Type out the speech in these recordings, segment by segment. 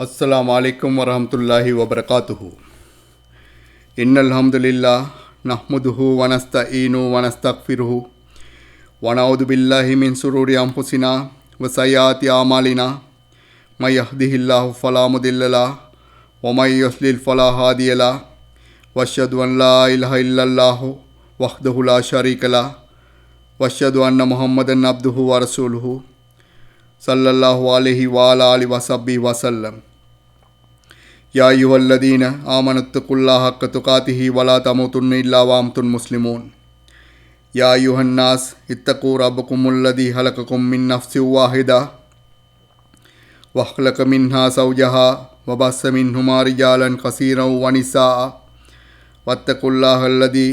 अस्सलामु अलैकुम वरहमतुल्लाहि वबरकातुहु। इन्नल हम्दुलिल्लाह नहमदुहु व नस्तईनु व नस्तगफिरुहु व नऊज़ु बिल्लाहि मिन शुरूरि अनफुसिना व सय्यिआति अमालिना मय यहदिहिल्लाहु फला मुदिल्ल लहु व मय युद्लिल फला हादिय लहु व अशहदु अन ला इलाहा इल्लल्लाहु वहदहु ला शरीक लहु व अशहदु अन्न मुहम्मदन अब्दुहु व रसूलुहु सल्लल्लाहु अलैहि व अला आलिहि व सहबिहि वसल्लम। या अय्युहल्लज़ीना आमनुत्तकुल्लाह हक़्क़ तुक़ातिही व ला तमूतुन्ना इल्ला व अंतुम मुस्लिमून। या अय्युहन्नास इत्तक़ू रब्बकुमुल्लज़ी खलक़कुम मिन नफ्सिन वाहिदा व खलक़ मिन्हा ज़ौजहा व बस्स मिन्हुमा रिजालन कसीरन व निसाअ वत्तक़ुल्लाहल्लज़ी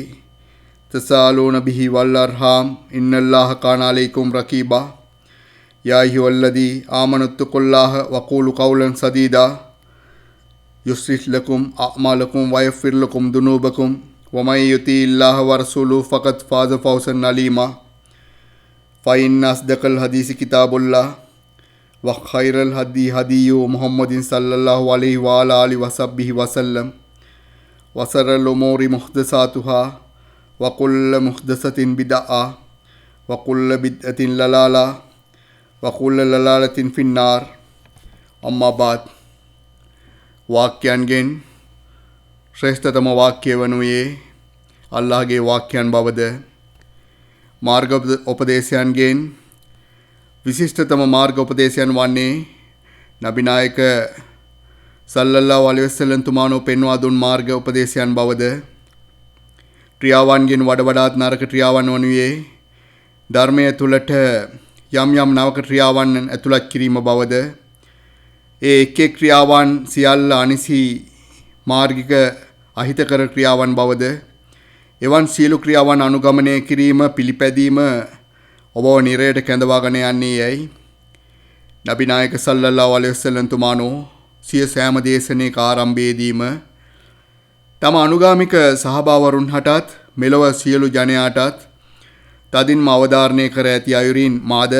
तसाअलून बिही वल अर्हाम इन्नल्लाह काना अलैकुम रक़ीबा। या अय्युहल्लज़ीना आमनुत्तकुल्लाह व क़ूलू क़ौलन सदीदा युस्लिह लकुम अअमालकुम व यग़फ़िर लकुम दुनूबकुम व मय युतिइल्लाह व रसूलहु फ़क़द फ़ाज़ फ़ौज़न अज़ीमा। फ़इन्न अस्दक़ल हदीस किताबुल्लाह व ख़ैरल हदी हदीयु मुहम्मदिन सल्लल्लाहु अलैहि व अला आलिहि व सहबिहि वसल्लम व शर्रल उमूरि मुहदसातुहा व कुल्लु मुहदसतिन बिदअह व कुल्लु बिदअतिन ललाला व कुल्लु ललालतिन फ़िन्नार। अम्मा बाद ವಾಕ್ಯನ್ಗೆನ್ ಶ್ರೇಷ್ಠತಮ ವಾಕ್ಯವನ್ನುಯೇ ಅಲ್ಲಾಹ್ಗೆ ವಾಕ್ಯನ್ ಬವದ ಮಾರ್ಗ ಉಪದೇಶයන්ගෙන් විශිෂ්ටතම මාර්ග උපදේශයන් වන්නේ නබි නායක සල්ලල්ලාහු අලයිහි වසල්ලම් තුමාණෝ පෙන්වා දුන් මාර්ග උපදේශයන් බවද ක්‍රියාවන්ගෙන් වඩාත් නරක ක්‍රියාවන් වනුයේ ධර්මයේ තුලට යම් නවක ක්‍රියාවන් ඇතුළත් කිරීම බවද ඒ එක් ක්‍රියාවන් සියල්ල අනිසි මාර්ගික අහිතකර ක්‍රියාවන් බවද එවන් සියලු ක්‍රියාවන් අනුගමනය කිරීම පිළිපැදීම ඔබව නිරයට කැඳවාගෙන යන්නේ යයි නබි නායක සල්ලල්ලාහු අලයිහි වසල්ලම් තුමාණෝ සිය සෑම දේශනාවක ආරම්භයේදීම තම අනුගාමික සහබාවරුන් හටත් මෙලොව සියලු ජනයාටත් තදින්ම අවධාරණය කර ඇති අයුරින් මාද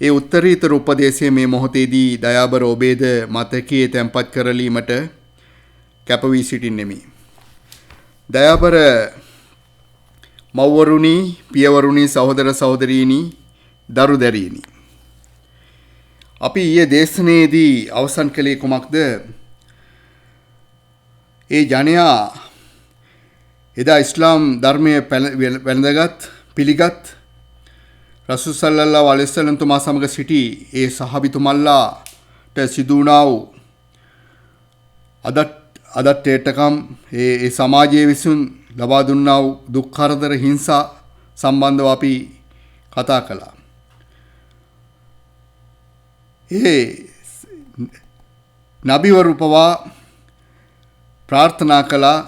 ඒ උත්තරීතර උපදේශයේ මේ මොහොතේදී දයාබර ඔබේද මතකයේ තැන්පත් කරලීමට කැප වී සිටින්නෙමි. දයාබර මව්වරුනි, පියවරුනි, සහෝදර සහෝදරීනි, දරු දැරියනි. අපි ඊයේ දේශනාවේදී අවසන් කළේ කුමක්ද? ඒ ජනයා එදා ඉස්ලාම් ධර්මයේ වැළඳගත් පිළිගත් රසූල් සල්ලල්ලාහු අලයිහි වසල්ලම් තුමා සමග සිටි ඒ සහාබිතුමල්ලාට සිදු වුණා වූ අදට්ටකම් ඒ සමාජයේ විසින් ලබා දුන්නා වූ දුක් කරදර හිංසා සම්බන්ධව අපි කතා කළා. ඒ නබිවරු පවා ප්‍රාර්ථනා කළා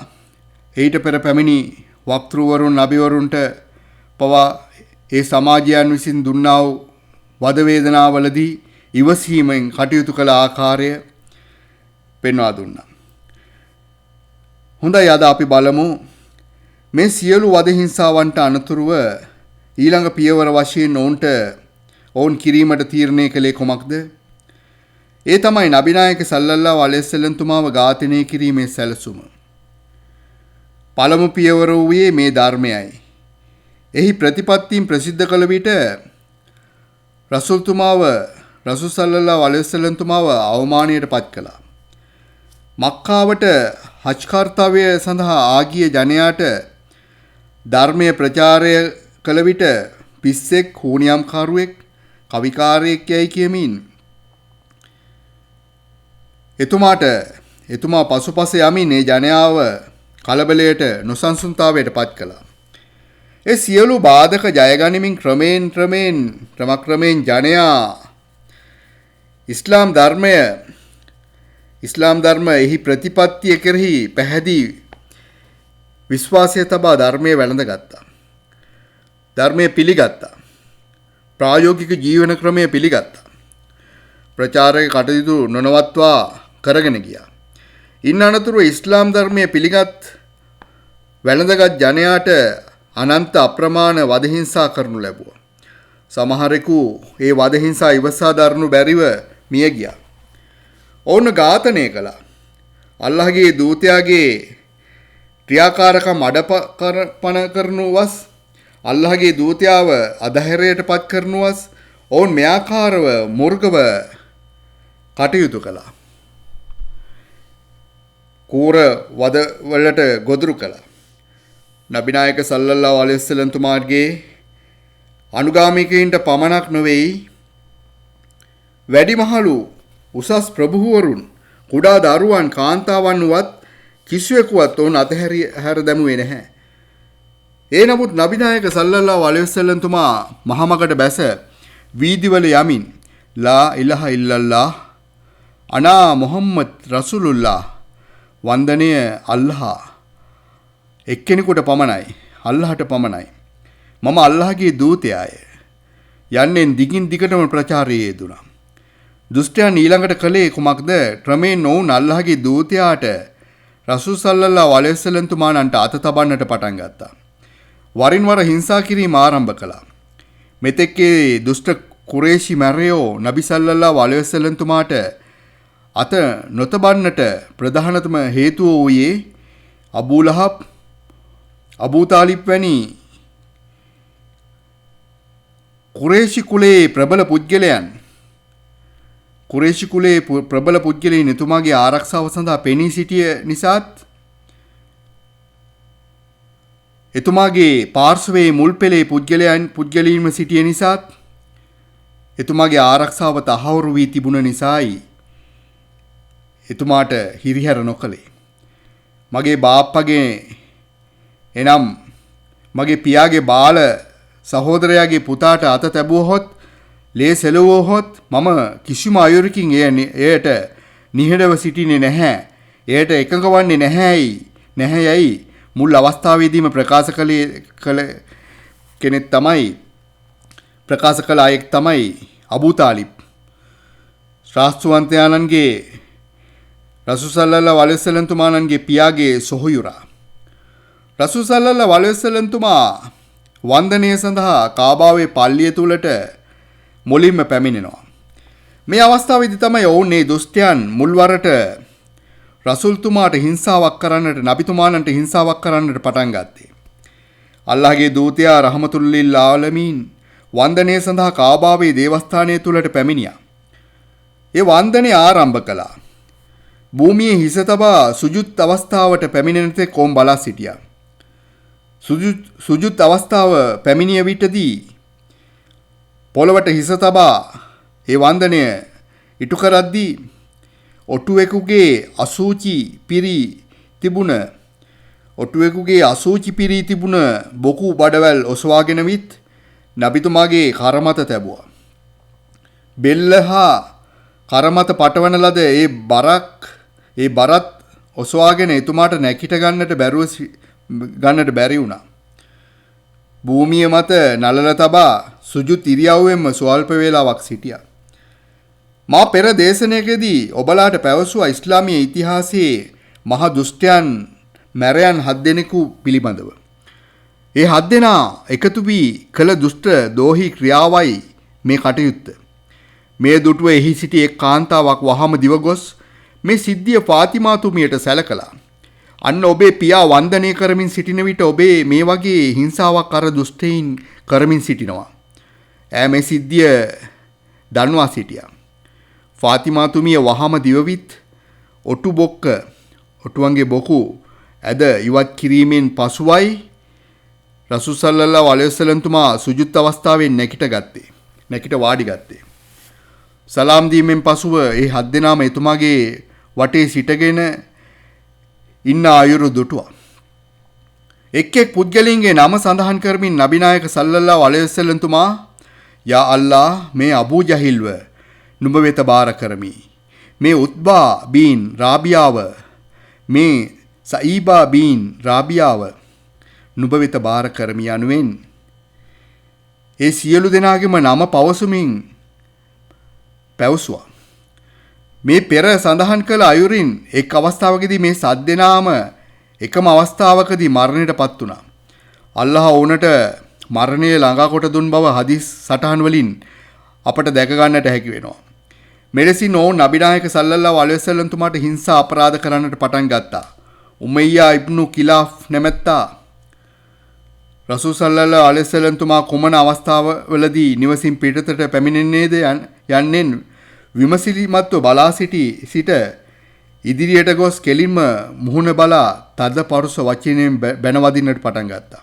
ඊට පෙර පැමිණි වක්තෘවරුන් නබිවරුන්ට පවා ඒ සමාජයන් විසින් දුන්නා වූ වද වේදනාවලදී ඉවසීමෙන් කටයුතු කළ ආකාරය පෙන්වා දුන්නා. හොඳයි, අද අපි බලමු මේ සියලු වද හිංසාවන්ට අනතුරුව ඊළඟ පියවර වශයෙන් ඔවුන් කිරීමට තීරණය කළේ කුමක්ද? ඒ තමයි නබි නායක සල්ලල්ලාහු අලයිහි වසල්ලම් තුමාව ඝාතනය කිරීමේ සැලසුම. පළමු පියවර වූයේ මේ ධර්මයයි. එහි ප්‍රතිපත්තීන් ප්‍රසිද්ධ කළ විට රසූල් සල්ලල්ලාහු අලයිහි වසල්ලම් තුමාව අවමානයට පත් කළා. මක්කාවට හජ් කර්තව්‍ය සඳහා ආගිය ජනයාට ධර්මයේ ප්‍රචාරය කළ විට පිස්සෙක්, හූනියම්කරුවෙක්, කවිකාරයෙක් යයි කියමින් එතුමා පසුපස යමින් ඒ ජනයාව කලබලයට, නොසන්සුන්තාවයට පත් කළා. ඒ සියලු බාධක ජයගනිමින් ක්‍රමක්‍රමයෙන් ජනයා ඉස්ලාම් ධර්මය එහි ප්‍රතිපත්තිය කෙරෙහි පැහැදී විශ්වාසය තබා ධර්මයේ වැළඳගත්තා. ධර්මයේ පිළිගත්තා. ප්‍රායෝගික ජීවන ක්‍රමය පිළිගත්තා. ප්‍රචාරක කටයුතු නොනවත්වා කරගෙන ගියා. ඉන් අනතුරුව ඉස්ලාම් ධර්මයේ පිළිගත් වැළඳගත් ජනයාට අනන්ත අප්‍රමාණ වදහිංසා කරනු ලැබුවා. සමහරෙකු ඒ වදහිංසා ඉවසා දරනු බැරිව මිය ගියා. ඔවුන් ඝාතනය කළා. අල්ලාහගේ දූතයාගේ ක්‍රියාකාරකම් අඩපණ කරනුවස් අල්ලාහගේ දූතයාව අධෛර්යයට පත් කරනුවස් ඔවුන් මෙයාකාරව මුර්ගව කටයුතු කළා. කූර වදවලට ගොදුරු කළා. නබිනායක සල්ලල්ලාහු අලයිහි වසල්ලම් තුමාගේ අනුගාමිකයින්ට පමණක් නොවේයි වැඩිමහලු උසස් ප්‍රභූවරුන් කුඩා දරුවන් කාන්තාවන් වුවත් කිසිවෙකුවත් ඔවුන් අතහැර දැමුවේ නැහැ. ඒ නමුත් නබිනායක සල්ලල්ලාහු අලයිහි වසල්ලම් තුමා මහමගට බැස වීදිවල යමින් ලා ඉලාහා ඉල්ලල්ලාහ් අනා මුහම්මද් රසූලුල්ලාහ් වන්දනය අල්ලාහ් එක්කෙනෙකුට පමණයි අල්ලාහට පමණයි මම අල්ලාහගේ දූතයාය යන්නෙන් දිගින් දිගටම ප්‍රචාරයේ යෙදුණා. දුෂ්ටයන් ඊළඟට කළේ කුමක්ද? ක්‍රමයෙන් ඔවුන් අල්ලාහගේ දූතයාට රසූල් සල්ලල්ලාහු අලයිහි වසල්ලම් තුමාණන්ට අත තබන්නට පටන් ගත්තා. වරින් වර හිංසා කිරීම ආරම්භ කළා. මෙතෙක්ේ දුෂ්ට කුරේෂි මැරයෝ නබි සල්ලල්ලාහු අලයිහි වසල්ලම් තුමාට අත නොතබන්නට ප්‍රධානතම හේතුව වූයේ අබූ ලහබ්, අබූ තාලිබ් වැනි කුරේෂි කුලයේ ප්‍රබල පුද්ගලයන් එතුමාගේ ආරක්ෂාව සඳහා පෙනී සිටිය නිසාත් එතුමාගේ පාර්ශවයේ මුල් පෙළේ පුද්ගලයින්ම සිටිය නිසාත් එතුමාගේ ආරක්ෂාව තහවුරු වී තිබුණ නිසායි එතුමාට හිරිහැර නොකළේ. මගේ බාප්පගේ එනම් මගේ පියාගේ බාල සහෝදරයාගේ පුතාට අත තැබුවහොත් ලේ සෙලවුවහොත් මම කිසිම අයුරකින් එයට නිහඬව සිටින්නේ නැහැ. එයට එකඟ වන්නේ නැහැයයි මුල් අවස්ථාවේදීම ප්‍රකාශ කළ අයෙක් තමයි අබූ තාලිබ්. ශාස්ත්‍රවන්තයාණන්ගේ රසූල් සල්ලල්ලාහු අලයිහි වසල්ලම් තුමාණන්ගේ පියාගේ සොහොයුරා. රසූල් සල්ලල්ලාහු අලයිහි වසල්ලම් තුමා වන්දනය සඳහා කාබාවේ පල්ලිය තුලට මුලින්ම පැමිණෙනවා. මේ අවස්ථාවේදී තමයි ඔවුන් මේ දුෂ්ටයන් මුල්වරට රසූල් තුමාට හිංසාවක් කරන්නට නබිතුමාණන්ට හිංසාවක් කරන්නට පටන් ගත්තේ. අල්ලාහගේ දූතයා රහමතුල් ලිල් ආලමීන් වන්දනය සඳහා කාබාවේ දේවස්ථානය තුලට පැමිණියා. ඒ වන්දනය ආරම්භ කළා. භූමියේ හිස තබා සුජුත් අවස්ථාවට පැමිණෙන තෙක් කොම් බලා සිටියා. සුජුත් අවස්ථාව පැමිණිය විටදී පොළවට හිස තබා ඒ වන්දනය ඉටු කරද්දී ඔටුවෙකුගේ අසූචි පිරී තිබුණ බොකු බඩවැල් ඔසවාගෙන විත් නබිතුමාගේ කරමත තැබුවා. බෙල්ල හා කරමත පටවන ලද ඒ බරත් ඔසවාගෙන එතුමාට නැකිට ගන්නට බැරි වුණා. භූමිය මත නලල තබා සුජුත් ඉරියව්වෙන්ම ස්වල්ප වේලාවක් සිටියා. මා පෙර දේශනයකදී ඔබලාට පැවසුවා ඉස්ලාමීය ඉතිහාසයේ මහ දුෂ්ටයන් මැරයන් 7 දෙනෙකු පිළිබඳව. ඒ 7 දෙනා එකතු වී කළ දුෂ්ට දෝහි ක්‍රියාවයි මේ කටයුත්ත. මේ දුටුව එහි සිටි එක් කාන්තාවක් වහම දිවගොස් මේ සිද්ධිය ෆාතිමා තුමියට සැලකලා අන්න ඔබේ පියා වන්දනය කරමින් සිටින විට ඔබේ මේ වගේ හිංසාවක් අර දුෂ්ටයින් කරමින් සිටිනවා. ඈ මේ සිද්ධිය දන්වා සිටියා. ෆාතිමා තුමිය වහම දිවවිත් ඔටුවන්ගේ බොකු ඇද ඉවත් කිරීමෙන් පසුවයි රසූල් සල්ලල්ලාහු අලයිහි වසල්ලම් තුමා සුජුත් අවස්ථාවෙන් නැකිට වාඩි ගත්තේ. සලාම් දීමෙන් පසුව ඒ 7 දෙනාම එතුමාගේ වටේ සිටගෙන ඉන්න අයුරු දුටුවා. එක් පුද්ගලයන්ගේ නම සඳහන් කරමින් නබිනායක සල්ලල්ලාහු අලයිහි වසල්ලම් තුමා යා අල්ලාහ් මේ අබූ ජහිල්ව නුඹ වෙත බාර කරමි. මේ උත්බා බීන් රාබියාව මේ සঈබා බීන් රාබියාව නුඹ වෙත බාර කරමි යනුවෙන් ඒ සියලු දෙනාගේම නම පවසමින් පැවසුවා. මේ පෙර සඳහන් කළ අයුරින් එක් අවස්ථාවකදී මේ 7 දෙනාම එකම අවස්ථාවකදී මරණයට පත් වුණා. අල්ලාහ් වුණට මරණය ළඟා කොට දුන් බව හදිස් සටහන් වලින් අපට දැක ගන්නට හැකි වෙනවා. මෙලෙසින් ඔවුන් නබිනායක සල්ලල්ලාහු අලයිහි වසල්ලම් තුමාට හිංසා අපරාධ කරන්නට පටන් ගත්තා. උමයියා ඉබ්නු කිලාෆ් නැමැත්තා රසූල් සල්ලල්ලාහු අලයිහි වසල්ලම් තුමා කුමන අවස්ථාවවලදී නිවසින් පිටතට පැමිණෙන්නේද යන්නෙන් විමසිලිමත්ව බලා සිට ඉදිරියට ගොස් කෙලින්ම මුහුණ බලා තද පරුස වචනයෙන් බැනවදින්නට පටන් ගත්තා.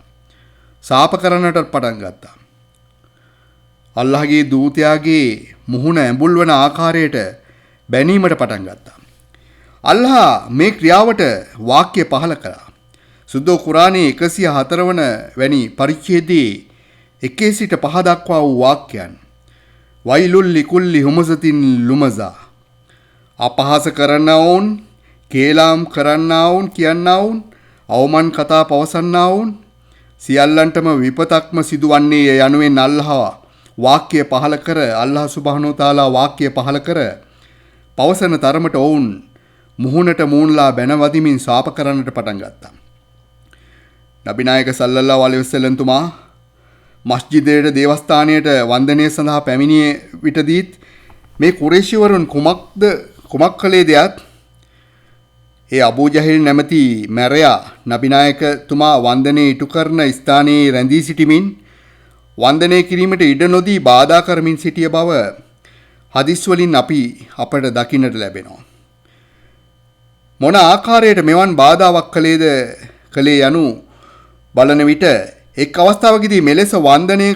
සාප කරන්නට පටන් ගත්තා. අල්ලාහගේ දූතයාගේ මුහුණ ඇඹුල් වන ආකාරයට බැනීමට පටන් ගත්තා. අල්ලාහ මේ ක්‍රියාවට වාක්‍ය පහල කළා. සුද්ධ කුරානයේ 104 වන වැනි පරිච්ඡේදයේ 1 සිට 5 දක්වා වූ වාක්‍යයන්. වයිලුල් ලිකුල්ලි හුමසතින් ලුමසා. අපහාස කරන්නවුන්, කේලාම් කරන්නවුන්, කියන්නවුන්, අවමන් කතා පවසන්නවුන් සියල්ලන්ටම විපතක්ම සිදුවන්නේ යනුවෙන් අල්ලාහ වාක්‍ය පහල කර අල්ලාහ සුබ්හානහු තාලා වාක්‍ය පහල කර පවසන තරමට ඔවුන් මුහුණට මූණලා බැනවදිමින් ශාප කරන්නට පටන් ගත්තා. නබිනායක සල්ලල්ලාහු අලයිහි වසල්ලම් තුමා මස්ජිදයේ දේවස්ථානයට වන්දනය සඳහා පැමිණිය විටදීත් මේ කුරේෂිවරුන් කුමක් කළේදයත් ඒ අබූ ජහල් නැමැති මැරයා නබිනායක තුමා වන්දනයේ ඉටු කරන ස්ථානයේ රැඳී සිටිමින් වන්දනය කිරීමට ඉඩ නොදී බාධා කරමින් සිටිය බව හදිස් වලින් අපට දකින්නට ලැබෙනවා. මොන ආකාරයට මෙවන් බාධාවක් කළේ යනු බලන විට එක් අවස්ථාවකදී මෙලෙස වන්දනය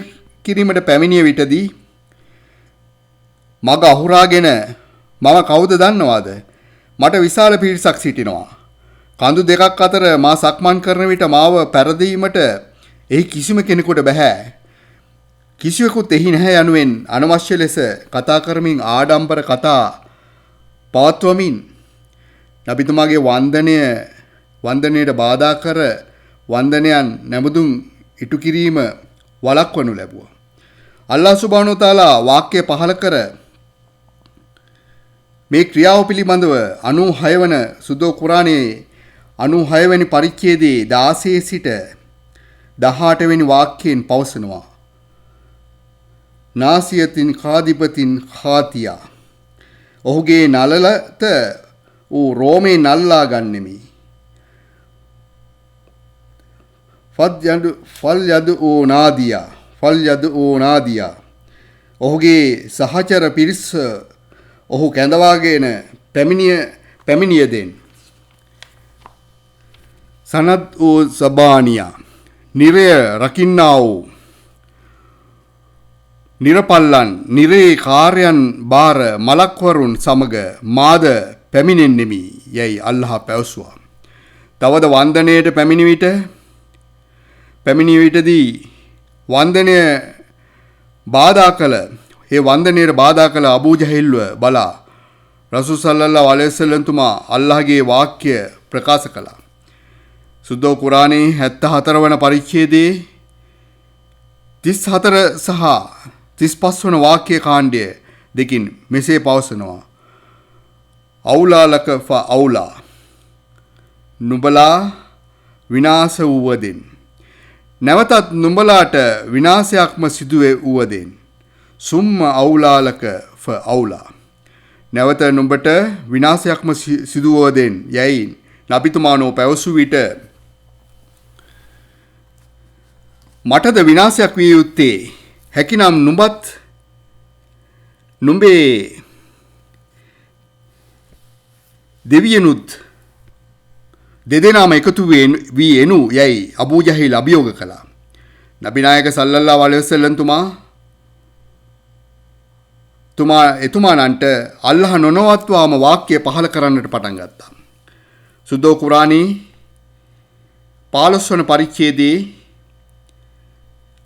කිරීමට පැමිණිය විටදී මග අහුරාගෙන මම කවුද දන්නවාද? මට විශාල පිරිසක් සිටිනවා. කඳු දෙකක් අතර මා සක්මන් කරන විට මාව පෙරදීමට එහි කිසිම කෙනෙකුට බෑ. කිසිවෙකුත් එහි නැහැ යනුවෙන් අනවශ්‍ය ලෙස කතා කරමින් ආඩම්බර කතා පවත්වමින් නබිතුමාගේ වන්දනයට බාධා කර වන්දනයන් නැමුදුන් ඉටු කිරීම වළක්වනු ලැබුවා. අල්ලාහ් සුබ්හානහු තාලා වාක්‍ය පහල කර මේ ක්‍රියාව පිළිබඳව 96 වන සුදෝ කුරානයේ 96 වෙනි පරිච්ඡේදයේ 16 සිට 18 වෙනි වාක්‍යයෙන් පවසනවා. නාසියතින් කාදිපතින් khatiya. ඔහුගේ නළලට ඌ රෝමේ නල්ලා ගන්නෙමි. ෆල්යදු නාදියා. ඔහුගේ සහචර පිරිස ඔහු කැඳවාගෙන පැමිණිය දෙන්. සනද් වූ සබානියා. නිරය රකින්නා වූ නිරපල්ලන් නිරේ කාර්යයන් බාර මලක්වරුන් සමග මාද පැමිණෙන්නෙමි යයි අල්ලාහ පැවසුවා. තවද වන්දනයට පැමිණි විටදී වන්දනය වන්දනයට බාධා කළ අබූ ජහල්ව බලා රසූල් සල්ලල්ලාහු අලයිහි වසල්ලම් තුමා අල්ලාහගේ වාක්‍ය ප්‍රකාශ කළා. සුද්ධ කුරානයේ 74 වන පරිච්ඡේදයේ 34 සහ 35 වන වාක්‍ය කාණ්ඩය දෙකින් මෙසේ පවසනවා. අවුලා ලක ෆඅවුලා. නුඹලා විනාශ වූවදෙන් නැවතත් නුඹලාට විනාශයක්ම සිදුවේ වූවදෙන් සුම්ම අවුලාලක ෆඅවුලා. නැවත නුඹට විනාශයක්ම සිදුවවදෙන් යයි නබිතුමානෝ පැවසු විට මටද විනාශයක් විය යුත්තේ හැකිනම් නුඹේ දෙවියනුත් දෙදෙනාම එකතු වී එනු යයි අබූ ජහල් අභියෝග කළා. නබිනායක සල්ලල්ලාහු අලයිහි වසල්ලම් එතුමානන්ට අල්ලාහ නොනවත්වාම වාක්‍ය පහල කරන්නට පටන් ගත්තා. සුද්ධ කුරානයේ 15 වන පරිච්ඡේදයේ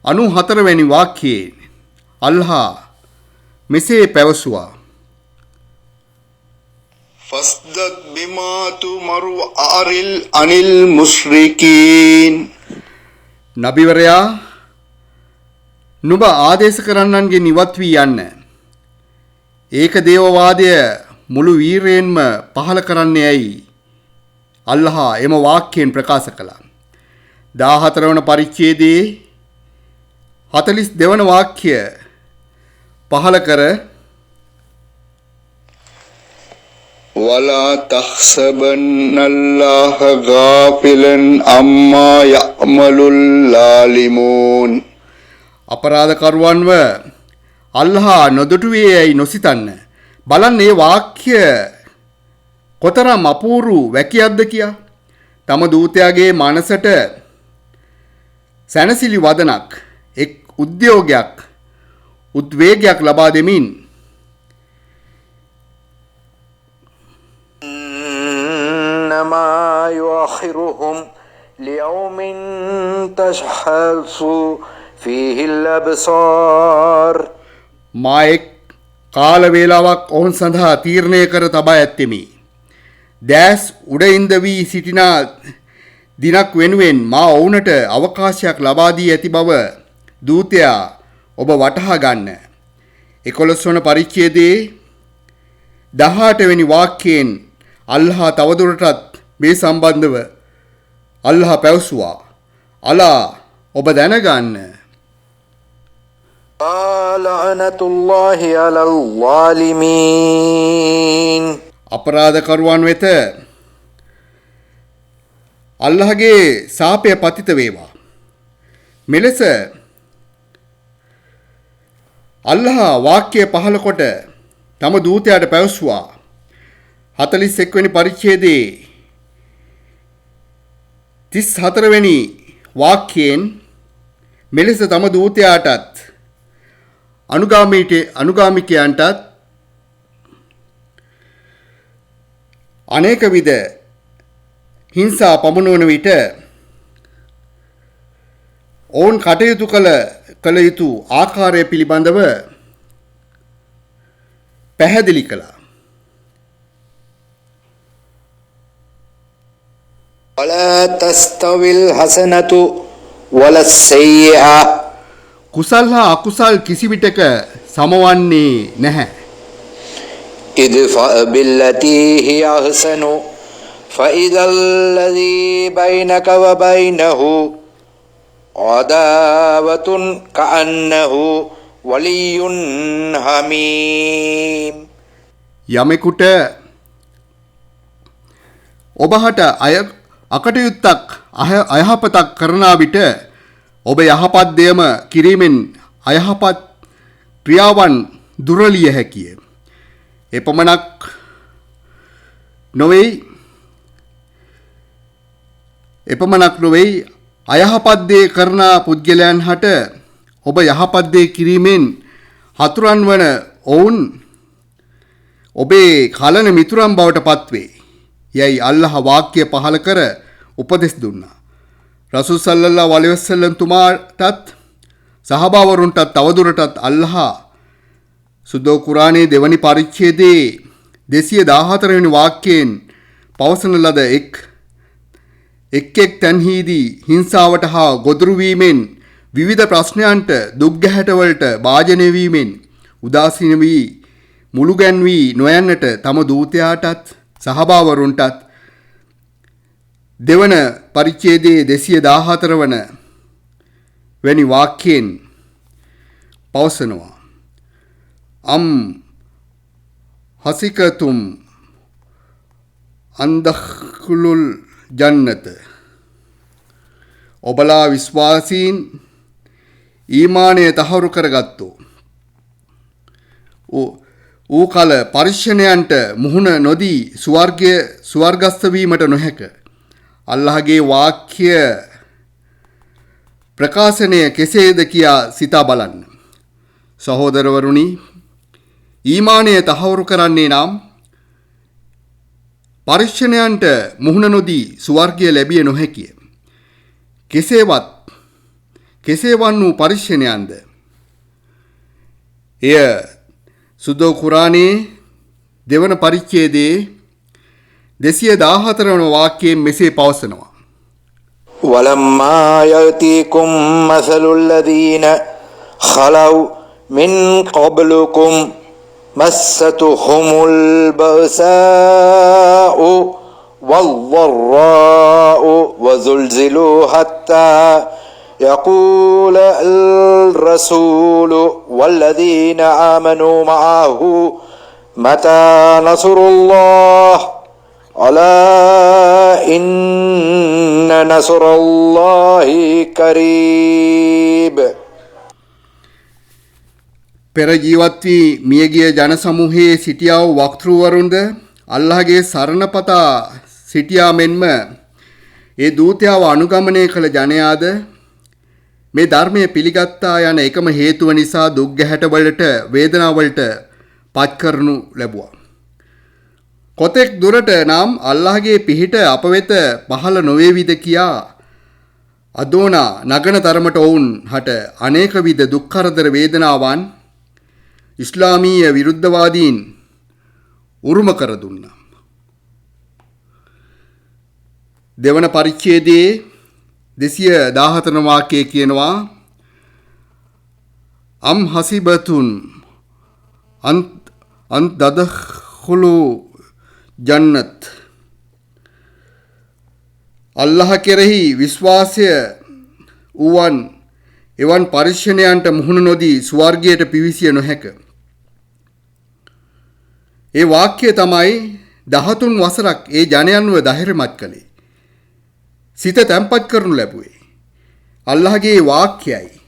94 වෙනි වාක්‍යයේ අල්ලාහ මෙසේ පැවසුවා. ෆස්දක් බිමා තුමරු ආරිල් අනිල් මුස්රිකීන්. නබිවරයා නුඹ ආදේශ කරන්නන්ගෙන් ඉවත් වී යන්න. ඒක දේවවාදය මුළු වීරයෙන්ම පහල කරන්නේ ඇයි? අල්ලාහ එම වාක්‍යයෙන් ප්‍රකාශ කළා. 14 වන පරිච්ඡේදයේ 42 වන වාක්‍ය පහල කර ولا تحسبن الله غافلا عما يعمل الظالمون අපරාධකරුවන්ව අල්ලාහ් නොදුටුවේ යයි නොසිතන්න. බලන්න මේ වාක්‍ය කොතරම් අපූර්ව වැකියක්ද කියා. තම දූතයාගේ මනසට සැනසිලි වදනක්, එක් උද්‍යෝගයක්, උද්වේගයක් ලබා දෙමින් إنما يؤخرهم ليوم تشخص فيه الأبصار මා එක් කාල වේලාවක් ඔවුන් සඳහා තීරණය කර තබා ඇත්තෙමි. දැස් උඩින්ද වී සිටින දිනක් වෙනුවෙන් මා ඔවුන්ට අවකාශයක් ලබා දී ඇති බව දූතයා ඔබ වටහා ගන්න. 11 වන පරිච්ඡේදයේ 18 වෙනි වාක්‍යයෙන් අල්ලාහ් තවදුරටත් මේ සම්බන්ධව අල්ලාහ් පැවසුවා. අලා ඔබ දැනගන්න. لعنة الله على الظالمين අපරාධකරුවන් වෙත අල්ලාහගේ සාපය පතිත වේවා. මෙලෙස අල්ලාහ් වාක්‍ය පහළ කොට තම දූතයාට පැවසුවා. 41 වෙනි පරිච්ඡේදයේ 34 වෙනි වාක්‍යයෙන් මෙලෙස තම දූතයාටත් අනුගාමිකයන්ටත් අනේක විද හිංසා පමුණුවන විට ඔවුන් කටයුතු කළ යුතු ආකාරය පිළිබඳව පැහැදිලි කළා. ولا تستوي الحسنة ولا السيئة කුසල් හා අකුසල් කිසි විටක සමවන්නේ නැහැ. ادفع بالتي هي أحسن فإذا الذي بينك وبينه عداوة كأنه ولي حميم යමෙකුට ඔබහට අකටයුත්තක් අයහපතක් කරනා විට ඔබ යහපත් දෙයම කිරීමෙන් අයහපත් ක්‍රියාවන් දුරලිය හැකිය. එපමණක් නොවේ අයහපත් දේ කරන පුද්ගලයන් හට ඔබ යහපත් දේ කිරීමෙන් හතුරන් වන ඔවුන් ඔබේ කලන මිතුරන් බවට පත්වේ. යයි අල්ලාහ් වාක්‍ය පහල කර උපදෙස් දුන්නා. රසූල් සල්ලල්ලාහු අලයිහි වසල්ලම් තුමාටත් සහාබාවරුන්ටත් තවදුරටත් අල්ලාහ් සුද්ධ කුරානයේ දෙවනි පරිච්ඡේදයේ 214 වෙනි වාක්‍යයෙන් පවසන ලද එක් තන්හිදී හිංසාවට හා ගොදුරු වීමෙන් විවිධ ප්‍රශ්නයන්ට දුක් ගැහැටවලට භාජනය වීමෙන් උදාසීන වී මුළුගැන් වී නොයන්නට තම දූතයාටත් සහාබාවරුන්ටත් දෙවන පරිච්ඡේදයේ 214 වන වැනි වාක්‍යයෙන් පවසනවා. හසිකතුම් අන්දඛුලුල් ජන්නත ඔබලා විශ්වාසීන් ඊමානය තහවුරු කරගත්තෝ ඌ කල පරිශ්‍රණයන්ට මුහුණ නොදී ස්වර්ගස්ත වීමට නොහැක. අල්ලාහගේ වාක්‍ය ප්‍රකාශනය කෙසේද කියා සිතා බලන්න. සහෝදරවරුනි, ඊමානය තහවුරු කරන්නේ නම් පරිශ්‍රණයන්ට මුහුණ නොදී ස්වර්ගය ලැබිය නොහැකිය. කෙසේවන් වූ පරිශ්‍රණයන්ද? එය සුද්ධ කුරානයේ දෙවන පරිච්ඡේදයේ 214 වන වාක්‍යයෙන් මෙසේ පවසනවා. وَلَمَّا يَأْتِيكُمْ مَثَلُ الَّذِينَ خَلَوْا مِنْ قَبْلِكُمْ مَسَّتْهُمُ الْبَأْسَاءُ وَالضَّرَّاءُ وَزُلْزِلُوا حَتَّى يَقُولَ الرَّسُولُ وَالَّذِينَ آمَنُوا مَعَهُ متى نصر الله ألا إن نصر الله قريب. පෙර ජීවත් වී මියගිය ජන සමූහයේ සිටියා වූ වක්තෘවරුන්ද අල්ලාහගේ සරණපතා සිටියා මෙන්ම ඒ දූතයාව අනුගමනය කළ ජනයාද මේ ධර්මයේ පිළිගත්තා යන එකම හේතුව නිසා දුක් ගැහැටවලට වේදනාවලට පත් කරනු ලැබුවා. කොතෙක් දුරට නම් අල්ලාහගේ පිහිට අප වෙත පහළ නොවේවිද කියා අදෝනා නගන තරමට ඔවුන් හට අනේක විද දුක් කරදර වේදනාවන් ඉස්ලාමීය විරුද්ධවාදීන් උරුම කර දුන්නා. දෙවන පරිච්ඡේදයේ 214 වාක්‍යයේ කියනවා අම් හසිබතුන් අන් දදඛුලු ජන්නත්. අල්ලාහ කෙරෙහි විශ්වාසය වූවන් එවන් පරිශ්‍රණයන්ට මුහුණ නොදී ස්වර්ගයට පිවිසිය නොහැක. ඒ වාක්‍යය තමයි 13 වසරක් ඒ ජනයන්ව ධෛර්යමත් කළේ. සිත තැම්පත් කරනු ලැබුවේ අල්ලාහගේ වාක්‍යයයි.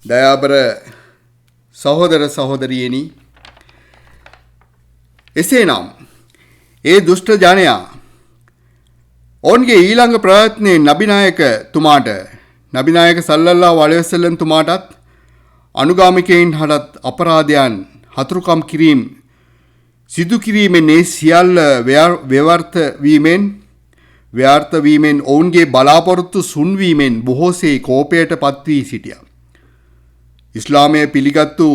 දයාබර සහෝදර සහෝදරියනි, එසේනම් ඒ දුෂ්ට ජනයා ඔවුන්ගේ ඊළඟ ප්‍රයත්නයේ නබිනායක තුමාට නබිනායක සල්ලල්ලාහු අලයිහි වසල්ලම් තුමාටත් අනුගාමිකයින් හටත් අපරාධයන් හතුරුකම් කිරීම සිදු කිරීමෙන් ඒ සියල්ල ව්‍යර්ථ වීමෙන් ඔවුන්ගේ බලාපොරොත්තු සුන්වීමෙන් බොහෝසේ කෝපයට පත් වී සිටියා. ඉස්ලාමය පිළිගත්තු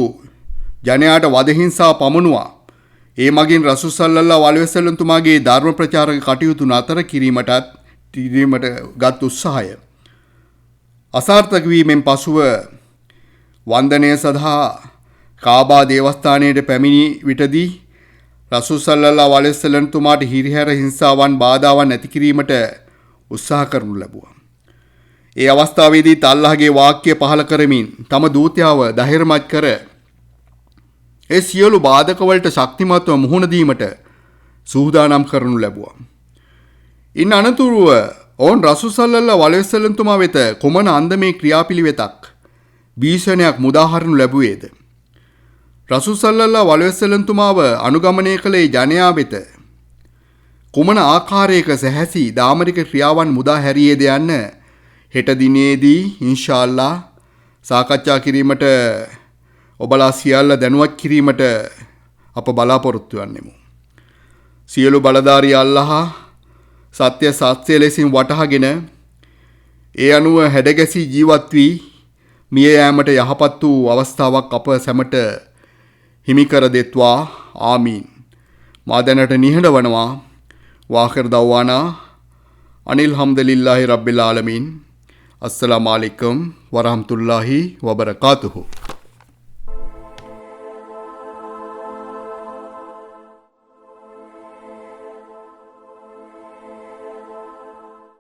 ජනයාට වදහිංසා පමනුවා ඒ මගින් රසූල් සල්ලල්ලාහු අලයිහි වසල්ලම් තුමාගේ ධර්ම ප්‍රචාරක කටයුතු නතර කිරීමට ගත් උත්සාහය අසාර්ථක වීමෙන් පසුව වන්දනය සඳහා කාබා දේවස්ථානයට පැමිණි විටදී රසූල් සල්ලල්ලාහු අලයිහි වසල්ලම් තුමාට හිරිහැර හිංසාවන් බාධාවන් නැති කිරීමට උත්සාහ කරනු ලැබුවා. ඒ අවස්ථාවේදී අල්ලාහගේ වාක්‍ය පහල කරමින් තම දූතයාව ධෛර්යමත් කර ඒ සියලු බාධකවලට ශක්තිමත්ව මුහුණ දීමට සූදානම් කරනු ලැබුවා. ඉන් අනතුරුව ඔවුන් රසූල් සල්ලල්ලාහු අලයිහි වසල්ලම් තුමා වෙත කොමන අන්දමේ ක්‍රියාපිළිවෙතක් භීෂණයක් මුදාහරනු ලැබුවේද? රසූල් සල්ලල්ලාහු අලයිහි වසල්ලම් තුමාව අනුගමනය කළේ ජනයා වෙත කුමන ආකාරයක සැහැසි දාමරික ක්‍රියාවන් මුදා හැරියේද යන්න හෙට දිනේදී ඉන්ෂාඅල්ලාහ් සාකච්ඡා කිරීමට ඔබලා සියල්ල දැනුවත් කිරීමට අප බලාපොරොත්තු වෙන්නෙමු. සියලු බලධාරී අල්ලාහ සත්‍ය සත්‍ය ලෙසින් වටහාගෙන ඒ අනුව හැඩගැසී ජීවත් වී මිය යාමට යහපත් වූ අවස්ථාවක් අප සැමට හිමි කර දෙත්වා. ආමීන්. මා දැනට නිහඬ වනවා. වාඛිර් දව්වානා අනිල් හම්දුලිල්ලාහි රබ්බිල් ආලමීන්. අස්සලාමු අලයිකුම් වරහමතුල්ලාහි වබරකාතුහු.